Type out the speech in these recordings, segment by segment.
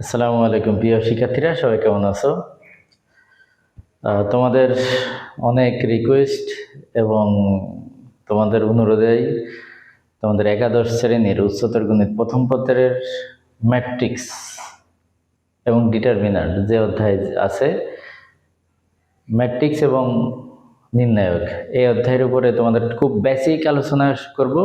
আসসালামু আলাইকুম প্রিয় শিক্ষার্থীরা, সবাই কেমন আছো? তোমাদের অনেক রিকোয়েস্ট এবং তোমাদের অনুরোধেই তোমাদের একাদশ শ্রেণীর উচ্চতর গণিত প্রথম পত্রের ম্যাট্রিক্স এবং ডিটারমিনার যে অধ্যায় আছে, ম্যাট্রিক্স এবং নির্ণায়ক, এই অধ্যায়ের উপরে তোমাদের খুব বেসিক আলোচনা করব।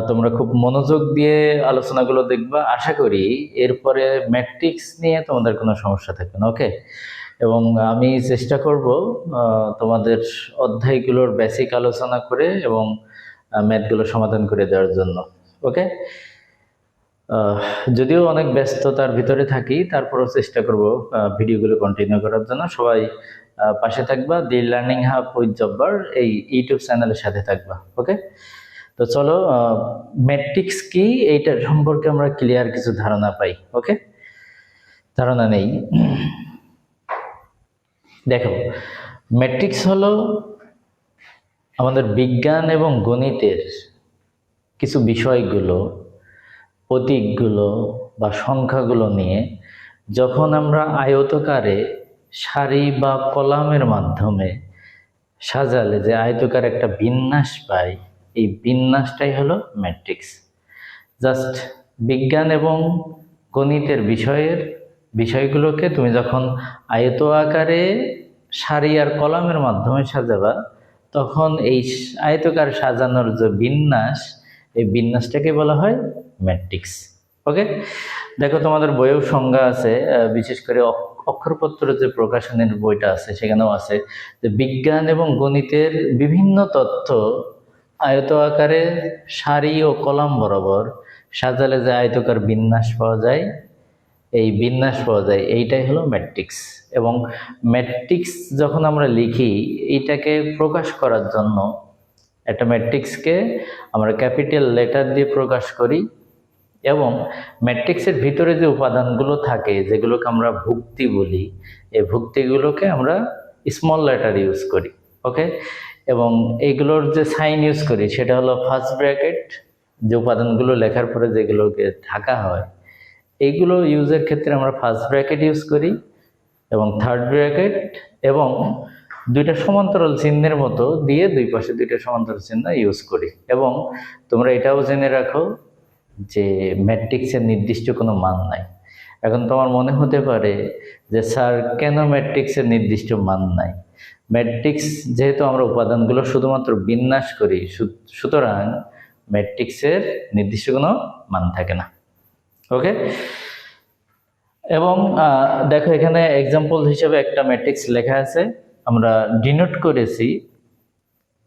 তোমরা খুব মনোযোগ দিয়ে আলোচনাগুলো দেখবা। আশা করি এরপরে ম্যাট্রিক্স নিয়ে তোমাদের কোনো সমস্যা থাকবে না। ওকে, এবং আমি চেষ্টা করব তোমাদের অধ্যায়গুলোর বেসিক আলোচনা করে এবং ম্যাথগুলো সমাধান করে দেওয়ার জন্য। ওকে, যদিও অনেক ব্যস্ততার ভিতরে থাকি, তারপরও চেষ্টা করব ভিডিওগুলো কন্টিনিউ করার জন্য। সবাই পাশে থাকবা, দি লার্নিং হাব উইথ জব্বার এই ইউটিউব চ্যানেলের সাথে থাকবা। ওকে, তো চলো ম্যাট্রিক্স কি এইটার সম্পর্কে আমরা ক্লিয়ার কিছু ধারণা পাই। ওকে, ধারণা নেই। দেখো, ম্যাট্রিক্স হলো আমাদের বিজ্ঞান এবং গণিতের কিছু বিষয়গুলো, প্রতীকগুলো বা সংখ্যাগুলো নিয়ে যখন আমরা আয়তকারে সারি বা কলামের মাধ্যমে সাজালে যে আয়তকার একটা বিন্যাস পাই, এই বিন্যাসটাই হলো ম্যাট্রিক্স। জাস্ট বিজ্ঞান এবং গণিতের বিষয়গুলোকে তুমি যখন আয়ত আকারে সারি আর কলামের মাধ্যমে সাজাবা, তখন এই আয়তকার সাজানোর যে বিন্যাস, এই বিন্যাসটাকে বলা হয় ম্যাট্রিক্স। ওকে, দেখো তোমাদের বইয়েও সংজ্ঞা আছে, বিশেষ করে অক্ষরপত্র যে প্রকাশনের বইটা আছে সেখানেও আছে যে বিজ্ঞান এবং গণিতের বিভিন্ন তথ্য আয়ত আকারে সারি ও কলাম বরাবর সাজালে যে আয়তকার বিন্যাস পাওয়া যায়, এই বিন্যাস পাওয়া যায়, এইটাই হলো ম্যাট্রিক্স। এবং ম্যাট্রিক্স যখন আমরা লিখি, এইটাকে প্রকাশ করার জন্য একটা ম্যাট্রিক্সকে আমরা ক্যাপিটাল লেটার দিয়ে প্রকাশ করি, এবং ম্যাট্রিক্সের ভিতরে যে উপাদানগুলো থাকে যেগুলোকে আমরা ভুক্তি বলি, এই ভুক্তিগুলোকে আমরা স্মল লেটার ইউজ করি। ওকে, এবং এইগুলোর যে সাইন ইউজ করি সেটা হলো ফার্স্ট ব্র্যাকেট। যে উপাদানগুলো লেখার পরে যেগুলোকে ঢাকা হয়, এইগুলো ইউজের ক্ষেত্রে আমরা ফার্স্ট ব্র্যাকেট ইউজ করি এবং থার্ড ব্র্যাকেট, এবং দুইটা সমান্তরাল চিহ্নের মতো দিয়ে দুই পাশে দুইটা সমান্তরাল চিহ্ন ইউজ করি। এবং তোমরা এটাও জেনে রাখো যে ম্যাট্রিক্সের নির্দিষ্ট কোনো মান নাই। এখন তোমার মনে হতে পারে যে স্যার কেন ম্যাট্রিক্সের নির্দিষ্ট মান নাই? ম্যাট্রিক্স যেহেতু আমরা উপাদানগুলো শুধুমাত্র বিন্যাস করি, সুতরাং ম্যাট্রিক্সের নির্দিষ্ট কোনো মান থাকে না। ওকে, এবং দেখো এখানে এক্সাম্পল হিসেবে একটা ম্যাট্রিক্স লেখা আছে, আমরা ডিনোট করেছি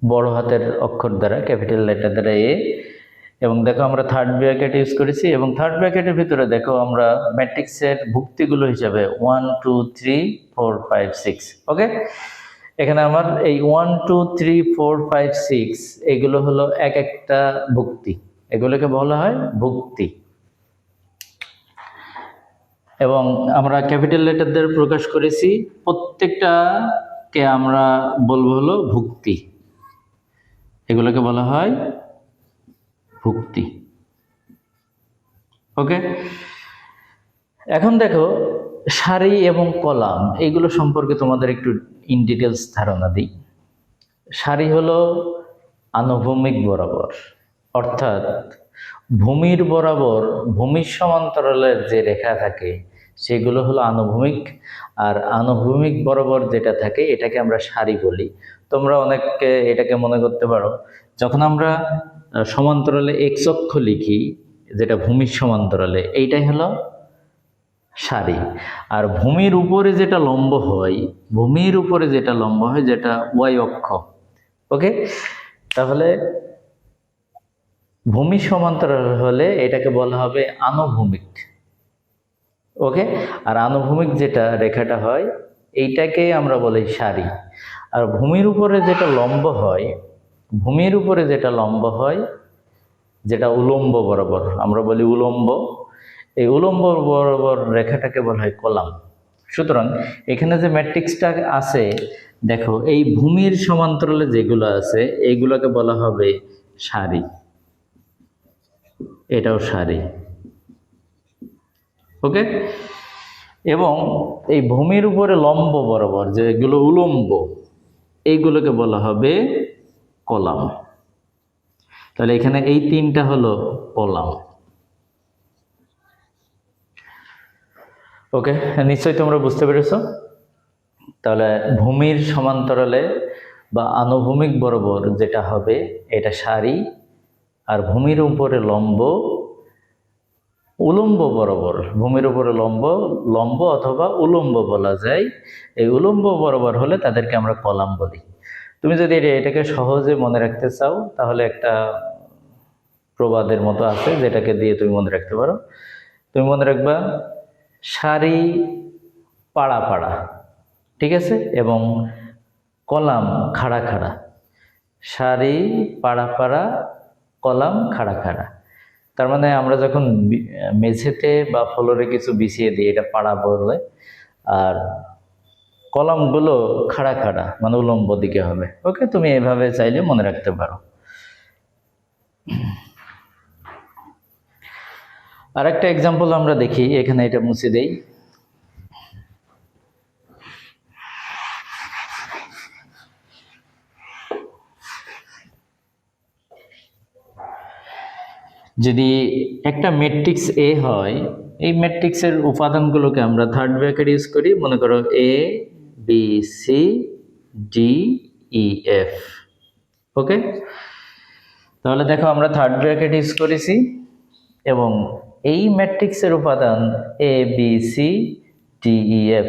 বড় হাতের অক্ষর দ্বারা, ক্যাপিটাল লেটার দ্বারা এ, এবং দেখো আমরা থার্ড ব্র্যাকেট ইউজ করেছি, এবং থার্ড ব্র্যাকেটের ভিতরে দেখো আমরা ম্যাট্রিক্সের ভুক্তিগুলো হিসাবে 1 2 3 4 5 6। ওকে, এখানে আমার এই 1 2 3 4 5 6 এগুলো হলো এক একটা ভুক্তি, এগুলোকে বলা হয় ভুক্তি। এবং আমরা ক্যাপিটাল লেটার দ্বারা প্রকাশ করেছি, প্রত্যেকটাকে আমরা বলবো হলো ভুক্তি, এগুলোকে বলা হয় ভুক্তি। ওকে, এখন দেখো সারি এবং কলাম এইগুলো সম্পর্কে তোমাদের একটু ইন ডিটেলস ধারণা দিই। সারি হলো আনুভূমিক বরাবর, অর্থাৎ ভূমির বরাবর ভূমির সমান্তরালের যে রেখা থাকে সেগুলো হলো আনুভূমিক, আর আনুভূমিক বরাবর যেটা থাকে এটাকে আমরা সারি বলি। তোমরা অনেককে এটাকে মনে করতে পারো, যখন আমরা সমান্তরালে এক্স অক্ষ লিখি যেটা ভূমির সমান্তরালে, এইটাই হলো সারি। আর ভূমির উপরে যেটা লম্ব হয়, ভূমির উপরে যেটা লম্ব হয় যেটা ওয়াই অক্ষ। ওকে, তাহলে ভূমি সমান্তরাল হলে এটাকে বলা হবে আনুভূমিক। ওকে, আর আনুভূমিক যেটা রেখাটা হয় এইটাকে আমরা বলি সারি। আর ভূমির উপরে যেটা লম্ব হয়, ভূমির উপরে যেটা লম্ব হয় যেটা উলম্ব বরাবর, আমরা বলি উলম্ব, এই উলম্ব বরাবর রেখাটাকে বলা হয় কলাম। সুতরাং এখানে যে ম্যাট্রিক্সটা আছে, দেখো এই ভূমির সমান্তরালে যেগুলো আছে এইগুলোকে বলা হবে সারি, এটাও সারি। ওকে, এবং এই ভূমির উপরে লম্ব বরাবর যেগুলো উলম্ব, এইগুলোকে বলা হবে কলাম। তাহলে এখানে এই তিনটা হলো কলাম। ওকে, নিশ্চয়ই তোমরা বুঝতে পেরেছো। তাহলে ভূমির সমান্তরালে বা আনুভূমিক বরাবর যেটা হবে এটা সারি, আর ভূমির উপরে লম্ব, উলম্ব বরাবর, ভূমির উপরে লম্ব, লম্ব অথবা উলম্ব বলা যায়। এই উলম্ব বরাবর হলে তাদেরকে আমরা কলাম বলি। তুমি যদি এটাকে সহজে মনে রাখতে চাও তাহলে একটা প্রবাদের মতো আছে যেটাকে দিয়ে তুমি মনে রাখতে পারো। তুমি মনে রাখবা সারি পাড়া পাড়া, ঠিক আছে, এবং কলাম খাড়া খাড়া। সারি পাড়া পাড়া, কলাম খাড়া খাড়া। তার মানে আমরা যখন মেঝেতে বা ফ্লোরে কিছু বিছিয়ে দিই এটা পাড়া বলে, আর কলামগুলো খাড়া খাড়া মানে উলম্ব দিকে হবে। ওকে, তুমি এভাবে চাইলে মনে রাখতে পারো। আর একটা এক্সাম্পল আমরা দেখি, এখানে এটা মুছে দেই। যদি একটা ম্যাট্রিক্স এ হয়, এই ম্যাট্রিক্সের উপাদানগুলোকে আমরা থার্ড ব্র্যাকেট ইউজ করি। মনে করো A B C D E F. Okay, তাহলে দেখো আমরা থার্ড ব্র্যাকেট ইউজ করেছি এবং এই ম্যাট্রিক্সের উপাদান A B C D E F,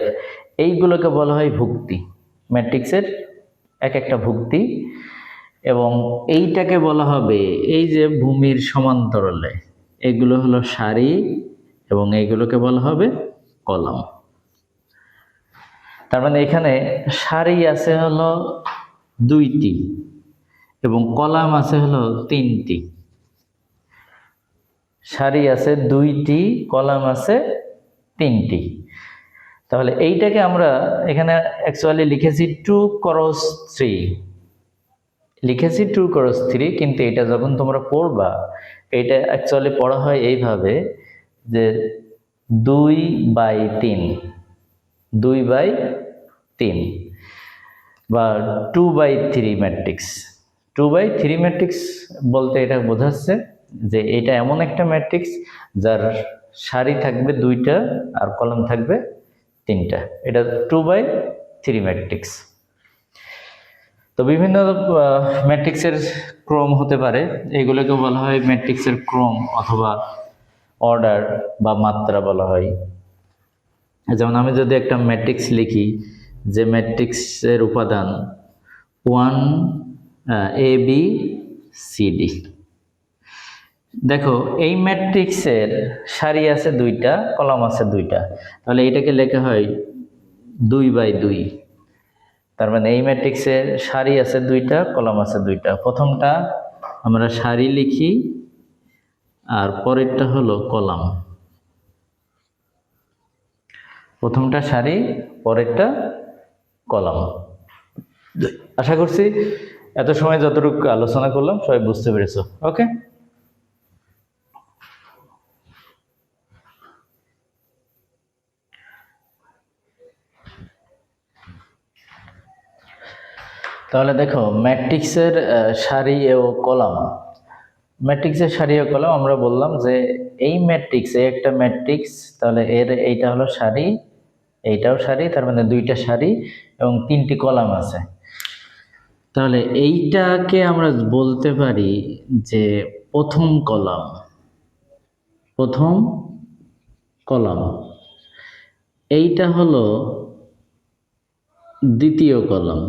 এইগুলোকে বলা হয় ভুক্তি, ম্যাট্রিক্সের এক একটা ভুক্তি। এবং এইটাকে বলা হবে এই যে ভূমির সমান্তরালে, এগুলো হলো সারি এবং এইগুলোকে বলা হবে কলাম। তার মানে এখানে সারি আছে হলো 2টি এবং কলাম আছে হলো 3টি। সারি আছে 2টি, কলাম আছে 3টি। তাহলে এইটাকে আমরা এখানে অ্যাকচুয়ালি লিখেছি 2x3, লিখেছি 2x3, কিন্তু এটা যখন তোমরা পড়বা এটা অ্যাকচুয়ালি পড়া হয় এইভাবে যে 2/3, 2/3 বা 2/3 ম্যাট্রিক্স। 2/3 ম্যাট্রিক্স বলতে এটা বোঝাচ্ছে যে এটা এমন একটা ম্যাট্রিক্স যার সারি থাকবে 2টা আর কলাম থাকবে 3টা। এটা 2/3 ম্যাট্রিক্স। তো বিভিন্ন ম্যাট্রিক্সের ক্রম হতে পারে, এগুলোকে বলা হয় ম্যাট্রিক্সের ক্রম অথবা অর্ডার বা মাত্রা বলা হয়। যেমন আমি যদি একটা ম্যাট্রিক্স লিখি যে ম্যাট্রিক্সের উপাদান 1 এ বি সি ডি, দেখো এই ম্যাট্রিক্সের সারি আছে 2টা, কলাম আছে 2টা, তাহলে এটাকে লেখা হয় 2/2। তার মানে এই ম্যাট্রিক্সের সারি আছে 2টা, কলাম আছে 2টা। প্রথমটা আমরা সারি লিখি আর পরেরটা হলো কলাম। প্রথমটা সারি, পরেরটা কলাম। আশা করছি এত সময় যতটুকু আলোচনা করলাম সবাই বুঝতে পেরেছো। ওকে, তাহলে দেখো ম্যাট্রিক্সের সারি ও কলাম, ম্যাট্রিক্সের সারি ও কলাম আমরা বললাম যে এই ম্যাট্রিক্স, এই একটা ম্যাট্রিক্স, তাহলে এর এইটা হলো সারি, এইটাও সারি, তার মানে 2টা সারি এবং 3টি কলাম আছে। তাহলে এইটাকে আমরা বলতে পারি যে প্রথম কলাম, প্রথম কলাম। এইটা হলো দ্বিতীয় কলাম,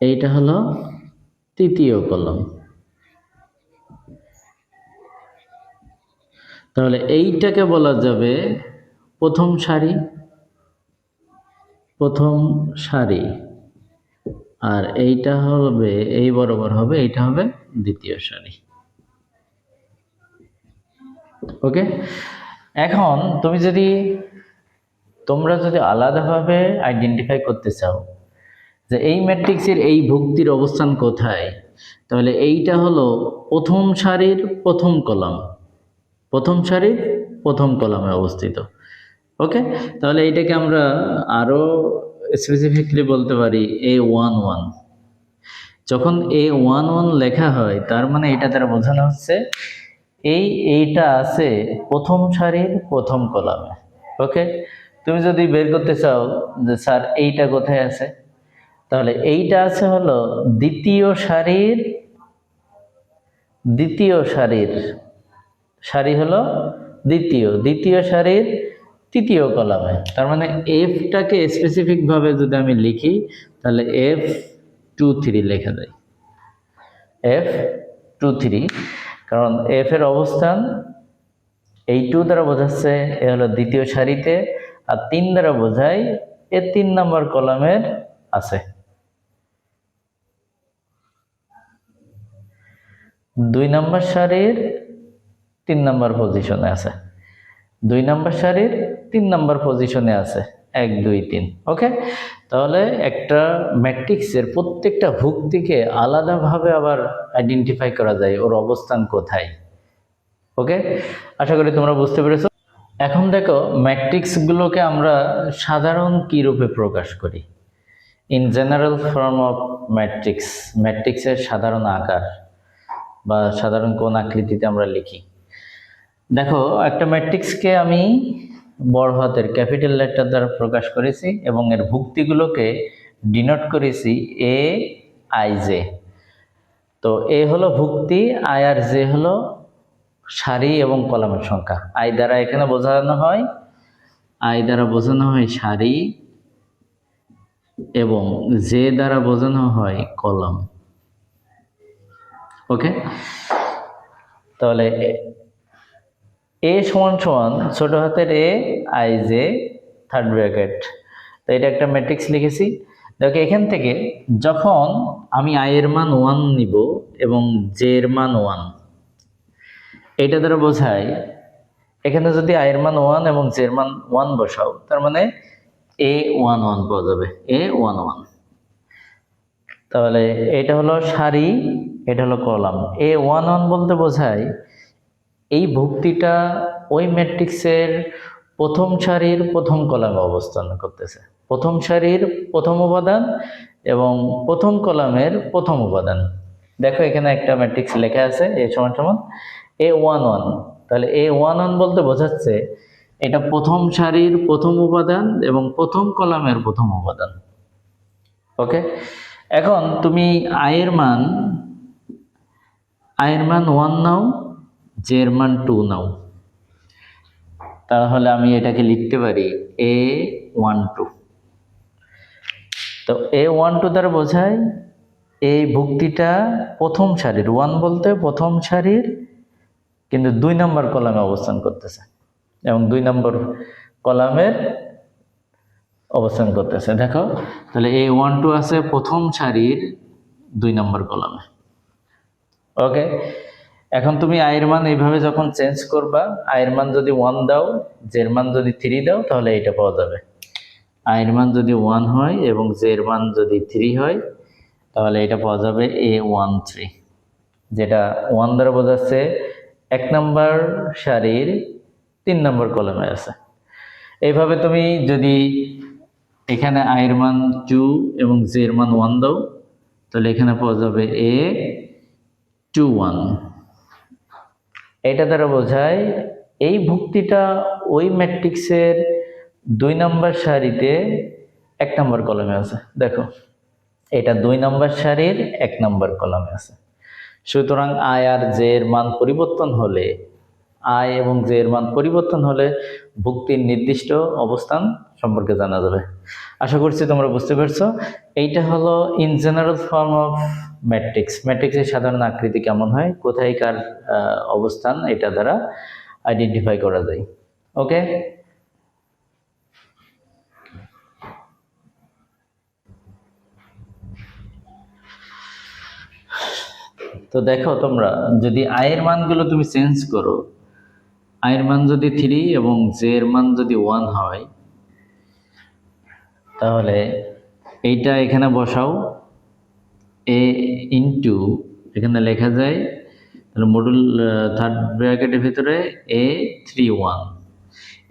এইটা হলো তৃতীয় কলাম। তাহলে এইটাকে বলা যাবে প্রথম সারি, প্রথম সারি, আর এইটা হবে এই বরাবর হবে, এইটা হবে দ্বিতীয় সারি। ওকে, এখন তোমরা যদি আলাদাভাবে আইডেন্টিফাই করতে চাও যে এই ম্যাট্রিক্সের এই ভুক্তির অবস্থান কোথায়, তাহলে এইটা হলো প্রথম সারির প্রথম কলাম, প্রথম সারির প্রথম কলামে অবস্থিত। ওকে, তাহলে এইটাকে আমরা আরো স্পেসিফিকলি বলতে পারি A11। যখন A11 লেখা হয় তার মানে এটা দ্বারা বোঝানো হচ্ছে এইটা আছে প্রথম সারির প্রথম কলামে। ওকে, তুমি যদি বের করতে চাও যে স্যার এইটা কোথায় আছে, তাহলে এইটা আছে হলো দ্বিতীয় সারির সারি হলো দ্বিতীয় সারির তৃতীয় কলামে। তার মানে এফটাকে স্পেসিফিক ভাবে যদি আমি লিখি তাহলে F23 লেখা যায়, F23, কারণ এফ এর অবস্থান এই 2 দ্বারা বোঝাচ্ছে এ হলো দ্বিতীয় সারিতে, আর 3 দ্বারা বোঝায় এ 3 নম্বর কলামের আছে। 2 নম্বর সারির 3 নম্বর পজিশনে আছে, 2 নম্বর সারির 3 নম্বর পজিশনে আছে, 1 2 3। ওকে, তাহলে একটা ম্যাট্রিক্সের প্রত্যেকটা ভুক্তিকে আলাদাভাবে আবার আইডেন্টিফাই করা যায় ওর অবস্থান কোথায়। ওকে, আশা করি তোমরা বুঝতে পেরেছো। এখন দেখো ম্যাট্রিক্সগুলোকে আমরা সাধারণ কি রূপে প্রকাশ করি। ইন জেনারেল ফর্ম অফ ম্যাট্রিক্সের সাধারণ আকার বা সাধারণ কোন আকৃতিতে আমরা লিখি। দেখো একটা ম্যাট্রিক্সকে আমি বড় হাতের ক্যাপিটাল লেটার দ্বারা প্রকাশ করেছি এবং এর ভুক্তিগুলোকে ডিনোট করেছি AIJ। তো এ হলো ভুক্তি, আই আর জে হলো সারি এবং কলামের সংখ্যা। আই দ্বারা এখানে বোঝানো হয় সারি এবং জে দ্বারা বোঝানো হয় কলাম। ওকে, তাহলে এ সমান সমান ছোট হাতের AIJ থার্ড ব্র্যাকেট। তো এটা একটা ম্যাট্রিক্স লিখেছি। দেখো এখান থেকে যখন আমি আই এর মান 1 নিব এবং জে এর মান 1, এটা দ্বারা বোঝায় এখানে যদি আই এর মান 1 এবং জে এর মান 1 বসাও তার মানে A11 পাওয়া যাবে, A11। তাহলে এটা হলো সারি, এটা হলো কলাম। A11 বলতে বোঝায় এই ভুক্তিটা ওই ম্যাট্রিক্সের প্রথম সারির প্রথম কলামে অবস্থান করতেছে, প্রথম সারির প্রথম উপাদান এবং প্রথম কলামের প্রথম উপাদান। দেখো এখানে একটা ম্যাট্রিক্স লেখা আছে A সমান সমান A11। তাহলে A11 বলতে বোঝাচ্ছে এটা প্রথম সারির প্রথম উপাদান এবং প্রথম কলামের প্রথম উপাদান। ওকে, এখন তুমি আই এর মান 1 নাও, জে এর মান 2 নাও, তাহলে আমি এটাকে লিখতে পারি A12। তো A12 দ্বারা বোঝায় এই ভুক্তিটা প্রথম সারির, 1 বলতে প্রথম সারির কিন্তু 2 নম্বর কলামে অবস্থান করতেছে এবং 2 নম্বর কলামের অবস্থান করতেছে। দেখো তাহলে A12 আছে প্রথম সারির 2 নম্বর কলামে। ওকে, এখন তুমি আয়ের মান এইভাবে যখন চেঞ্জ করবা, আয়ের মান যদি 1 দাও, জের মান যদি 3 দাও, তাহলে এটা পাওয়া যাবে। আয়ের মান যদি 1 হয় এবং জের মান যদি 3 হয় তাহলে এটা পাওয়া যাবে A13, যেটা 1 দ্বারা বোঝাচ্ছে 1 নম্বর সারির 3 নম্বর কলামে আছে। এইভাবে তুমি যদি এখানে আয়ের মান 2 এবং জের মান 1 দাও তাহলে এখানে পাওয়া যাবে A21। এটা দ্বারা বোঝায় এই ভুক্তিটা ওই ম্যাট্রিক্সের 2 নম্বর সারিতে 1 নম্বর কলামে আছে। দেখো এটা 2 নম্বর সারির 1 নম্বর কলামে আছে। সুতরাং আই আর জে এর মান পরিবর্তন হলে, আই এবং জে এর মান পরিবর্তন হলে ভুক্তির নির্দিষ্ট অবস্থান সম্পর্কে জানা যাবে। আশা করছি তোমরা বুঝতে পারছো। এইটা হলো ইন জেনারেল ফর্ম অফ ম্যাট্রিক্সের সাধারণ আকৃতি কেমন হয়, কোথায় কার অবস্থান, এটা দ্বারা আইডেন্টিফাই করা যায়। ওকে, তো দেখো তোমরা যদি আয়ের মানগুলো তুমি চেঞ্জ করো, আয়ের মান যদি 3 এবং জে এর মান যদি 1 হয় তাহলে এইটা এখানে বসাও, A ইন্টু এখানে লেখা যায় তাহলে মডুল থার্ড ব্র্যাকেটের ভিতরে A31,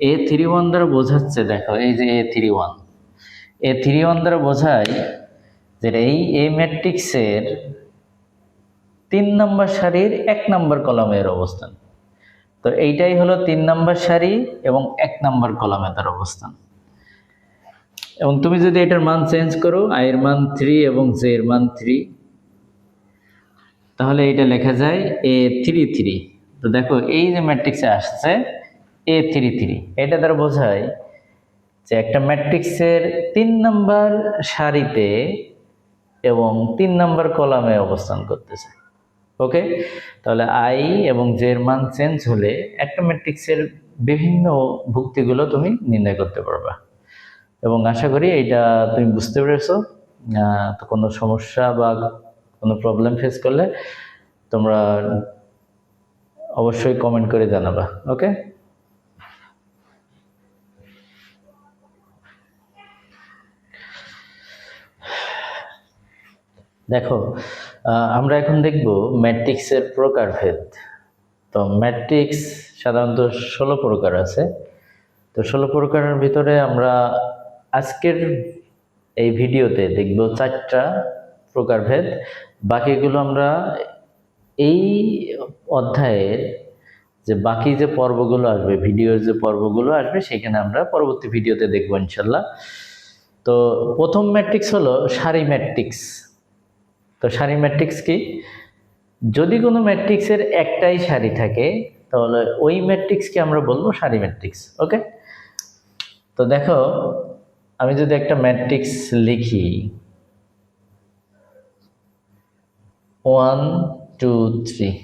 A31 দ্বারা বোঝাচ্ছে, দেখো এই যে A31 দ্বারা বোঝায় যে এই এ ম্যাট্রিক্সের 3 নম্বর সারির 1 নম্বর কলামের অবস্থান। তো এইটাই হলো 3 নম্বর সারি এবং 1 নম্বর কলামে তার অবস্থান। এবং তুমি যদি এটার মান চেঞ্জ করো, i এর মান 3 এবং j এর মান 3, তাহলে এটা লেখা যায় A33। তো দেখো এই যে ম্যাট্রিক্সে আসছে A33, এটা দ্বারা বোঝায় যে একটা ম্যাট্রিক্সের 3 নম্বর সারিতে এবং 3 নম্বর কলামে অবস্থান করতেছে। ওকে, তাহলে আই এবং জে এর মান চেঞ্জ হলে একটা ম্যাট্রিক্সের বিভিন্ন ভুক্তিগুলো তুমি নির্ণয় করতে পারবা। এবং আশা করি এইটা তুমি বুঝতে পেরেছো। তো কোনো সমস্যা বা কোনো প্রবলেম ফেস করলে তোমরা অবশ্যই কমেন্ট করে জানাবা। ওকে, দেখো আমরা এখন দেখব ম্যাট্রিক্সের প্রকারভেদ। তো ম্যাট্রিক্স সাধারণত 16 প্রকার আছে। তো 16 প্রকারের ভিতরে আমরা আজকের এই ভিডিওতে দেখব 4টা প্রকারভেদ। বাকিগুলো আমরা এই অধ্যায়ের যে বাকি যে পর্বগুলো আসবে, ভিডিওর যে পর্বগুলো আসবে, সেখানে আমরা পরবর্তী ভিডিওতে দেখব ইনশাল্লাহ। তো প্রথম ম্যাট্রিক্স হলো সারি ম্যাট্রিক্স। তো সারি ম্যাট্রিক্স কি? যদি কোনো ম্যাট্রিক্সের একটাই সারি থাকে তাহলে ওই ম্যাট্রিক্সকে আমরা বলবো সারি ম্যাট্রিক্স। ওকে, তো দেখো আমি যদি একটা ম্যাট্রিক্স লিখি 1 2 3,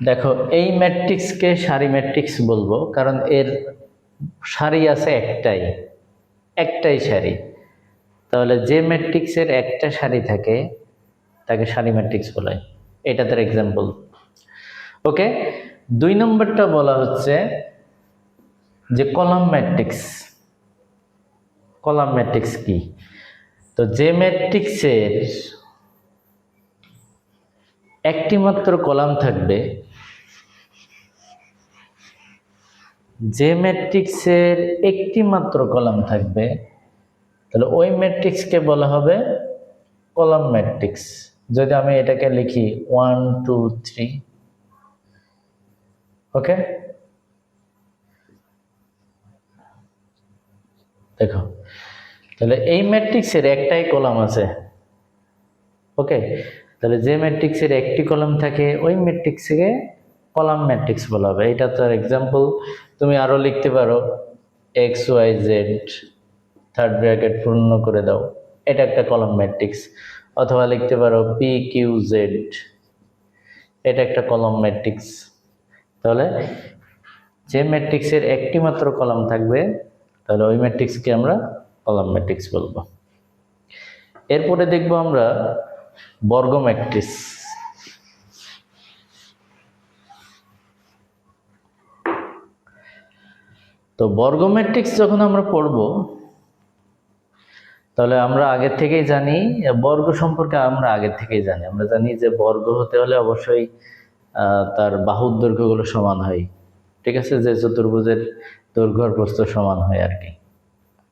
দেখো এই ম্যাট্রিক্সকে সারি ম্যাট্রিক্স বলবো কারণ এর সারি আছে একটাই সারি। তাহলে যে ম্যাট্রিক্সের একটা সারি থাকে তাকে সারি ম্যাট্রিক্স বলে, এটা তার এক্সাম্পল। ওকে, 2 নম্বরটা বলা হচ্ছে যে কলাম ম্যাট্রিক্স। কলাম ম্যাট্রিক্স কি? তো যে ম্যাট্রিক্সের একটি মাত্র কলাম থাকবে, যে ম্যাট্রিক্সের একটি মাত্র কলাম থাকবে, তাহলে ওই ম্যাট্রিক্সকে বলা হবে কলাম ম্যাট্রিক্স। যদি আমি এটাকে লিখি 1 2 3, ওকে, দেখো তাহলে এই ম্যাট্রিক্সের একটাই কলাম আছে। ওকে, তাহলে যে ম্যাট্রিক্সের একটি কলাম থাকে ওই ম্যাট্রিক্সকে কলাম ম্যাট্রিক্স বলা হবে। এটা তার এক্সাম্পল। তুমি আরো লিখতে পারো X Y Z, third bracket পূর্ণ করে দাও, এটা একটা কলাম ম্যাট্রিক্স। অথবা লিখতে পারো পি কিউ জেড, এটা একটা কলাম ম্যাট্রিক্স। তাহলে যে ম্যাট্রিক্সের একটি মাত্র কলাম থাকবে তাহলে ওই ম্যাট্রিক্সকে আমরা কলাম ম্যাট্রিক্স বলবো। এরপরে দেখব আমরা বর্গ ম্যাট্রিক্স। তো বর্গ ম্যাট্রিক্স যখন আমরা পড়ব তাহলে আমরা আগে থেকেই জানি, বর্গ সম্পর্কে আমরা আগে থেকেই জানি। আমরা জানি যে বর্গ হতে হলে অবশ্যই তার বাহুর দৈর্ঘ্যগুলো সমান হয়। ঠিক আছে, যে চতুর্ভুজের দৈর্ঘ্য আর প্রস্থ সমান হয় আর কি।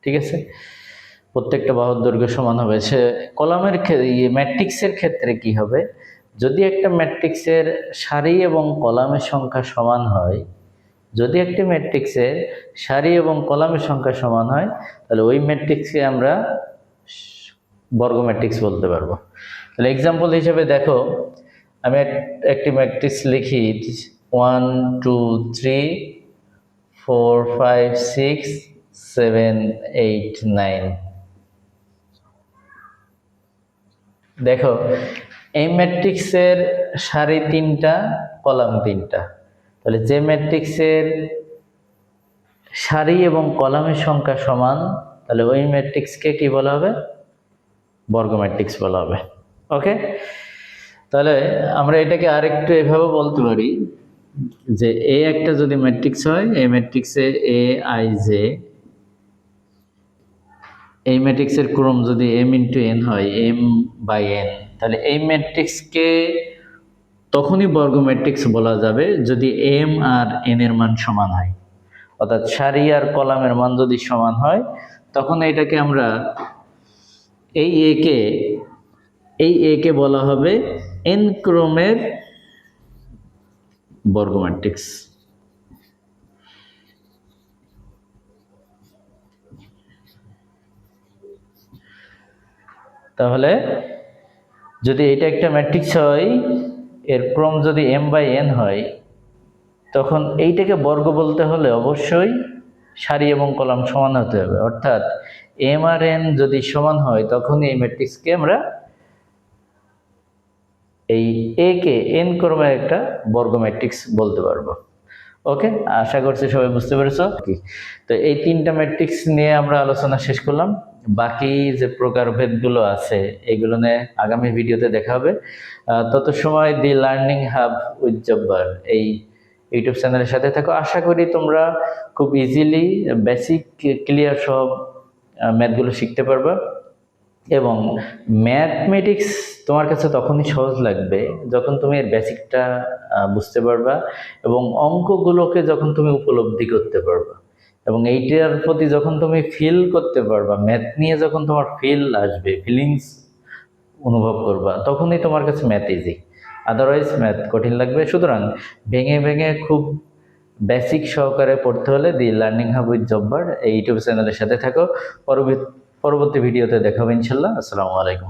ঠিক আছে, প্রত্যেকটা বাহুর দৈর্ঘ্য সমান হবে। সে কলামের ম্যাট্রিক্সের ক্ষেত্রে কি হবে? যদি একটা ম্যাট্রিক্সের সারি এবং কলামের সংখ্যা সমান হয়, যদি একটি ম্যাট্রিক্সের সারি এবং কলামের সংখ্যা সমান হয় তাহলে ওই ম্যাট্রিক্সকে আমরা বর্গ ম্যাট্রিক্স বলতে পারবো। তাহলে এক্সাম্পল হিসেবে দেখো আমি একটি ম্যাট্রিক্স লিখি 1 2 3 4 5 6 7 8 9। দেখো এই ম্যাট্রিক্সের সারি 3টা, কলাম 3টা। তাহলে যে ম্যাট্রিক্সের সারি এবং কলামের সংখ্যা সমান তাহলে ওই ম্যাট্রিক্সকে কি বলা হবে? বর্গ ম্যাট্রিক্স বলা হবে। ওকে, তাহলে আমরা এটাকে আরেকটু এভাবে বলতে পারি যে এ একটা যদি ম্যাট্রিক্স হয়, এই ম্যাট্রিক্সে এ আই জে, এই ম্যাট্রিক্সের ক্রম যদি m × n হয়, m/n, তাহলে এই ম্যাট্রিক্সকে তখনই বর্গ ম্যাট্রিক্স বলা যাবে যদি এম আর এন এর মান সমান হয়, অর্থাৎ সারি আর কলামের মান যদি সমান হয় তখন এটাকে আমরা এই এ কে বলা হবে এন ক্রমের বর্গ ম্যাট্রিক্স। তাহলে যদি এটা একটা ম্যাট্রিক্স হয়, এর ক্রম যদি এম বাই এন হয়, তখন এইটাকে বর্গ বলতে হলে অবশ্যই সারি এবং কলাম সমান হতে হবে, অর্থাৎ এম আর এন যদি সমান হয় তখনই এই ম্যাট্রিক্সকে আমরা এই এ কে এন ক্রমের একটা বর্গ ম্যাট্রিক্স বলতে পারবো। ওকে, আশা করছি সবাই বুঝতে পেরেছো কি। তো এই তিনটা ম্যাট্রিক্স নিয়ে আমরা আলোচনা শেষ করলাম। বাকি যে প্রকারভেদগুলো আছে এগুলো নিয়ে আগামী ভিডিওতে দেখা হবে। তত সময় দি লার্নিং হাব উইথ জব্বার এই ইউটিউব চ্যানেলের সাথে থাকো। আশা করি তোমরা খুব ইজিলি বেসিক ক্লিয়ার সব ম্যাথগুলো শিখতে পারবা, এবং ম্যাথমেটিক্স তোমার কাছে তখনই সহজ লাগবে যখন তুমি এর বেসিকটা বুঝতে পারবা এবং অঙ্কগুলোকে যখন তুমি উপলব্ধি করতে পারবা, এবং এইটার প্রতি যখন তুমি ফিল করতে পারবা, ম্যাথ নিয়ে যখন তোমার ফিল আসবে, ফিলিংস অনুভব করবা, তখনই তোমার কাছে ম্যাথ ইজি। আদারওয়াইজ ম্যাথ কঠিন লাগবে। সুতরাং ভেঙে ভেঙে খুব বেসিক সহকারে পড়তে হলে দি লার্নিং হাব উইথ জব্বার এই ইউটিউব চ্যানেলের সাথে থাকো। পরবর্তী ভিডিওতে দেখা হবে ইনশাল্লাহ। আসসালামু আলাইকুম।